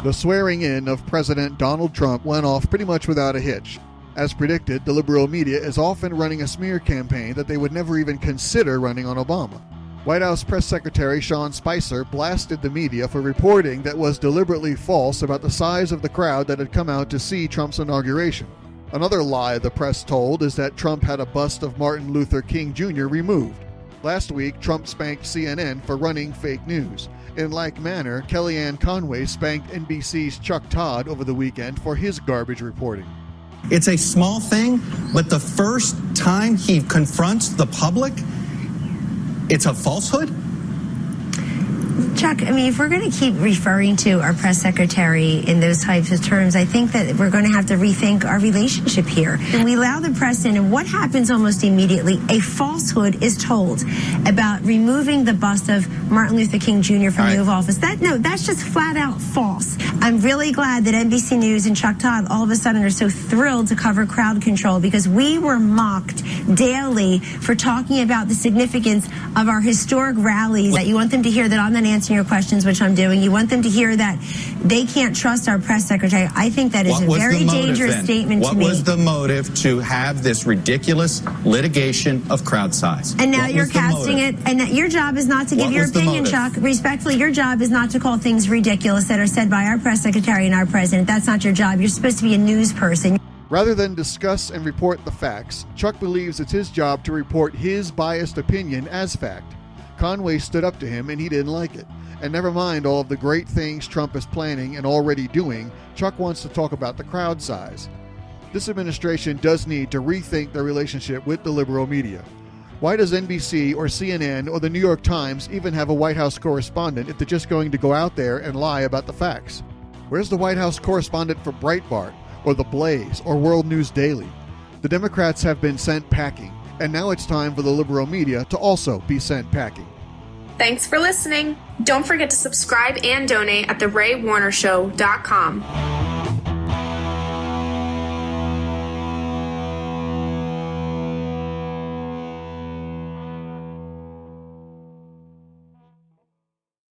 The swearing in of President Donald Trump went off pretty much without a hitch. As predicted, the liberal media is often running a smear campaign that they would never even consider running on Obama. White House Press Secretary Sean Spicer blasted the media for reporting that was deliberately false about the size of the crowd that had come out to see Trump's inauguration. Another lie the press told is that Trump had a bust of Martin Luther King Jr. removed. Last week, Trump spanked CNN for running fake news. In like manner, Kellyanne Conway spanked NBC's Chuck Todd over the weekend for his garbage reporting. It's a small thing, but the first time he confronts the public, it's a falsehood? Chuck, I mean, if we're going to keep referring to our press secretary in those types of terms, I think that we're going to have to rethink our relationship here. And we allow the press in, and what happens almost immediately? A falsehood is told about removing the bust of Martin Luther King Jr. from the Oval Office. That's just flat out false. I'm really glad that NBC News and Chuck Todd all of a sudden are so thrilled to cover crowd control, because we were mocked daily for talking about the significance of our historic rallies. That you want them to hear that I'm not answering your questions, which I'm doing. You want them to hear that they can't trust our press secretary. I think that is a very dangerous statement to me. What was the motive to have this ridiculous litigation of crowd size? And now you're casting it, and your job is not to give your opinion, Chuck. Respectfully, your job is not to call things ridiculous that are said by our press secretary and our president. That's not your job. You're supposed to be a news person. Rather than discuss and report the facts, Chuck believes it's his job to report his biased opinion as fact. Conway stood up to him and he didn't like it. And never mind all of the great things Trump is planning and already doing, Chuck wants to talk about the crowd size. This administration does need to rethink their relationship with the liberal media. Why does NBC or CNN or the New York Times even have a White House correspondent if they're just going to go out there and lie about the facts? Where's the White House correspondent for Breitbart or The Blaze or World News Daily? The Democrats have been sent packing, and now it's time for the liberal media to also be sent packing. Thanks for listening. Don't forget to subscribe and donate at theraywarnershow.com.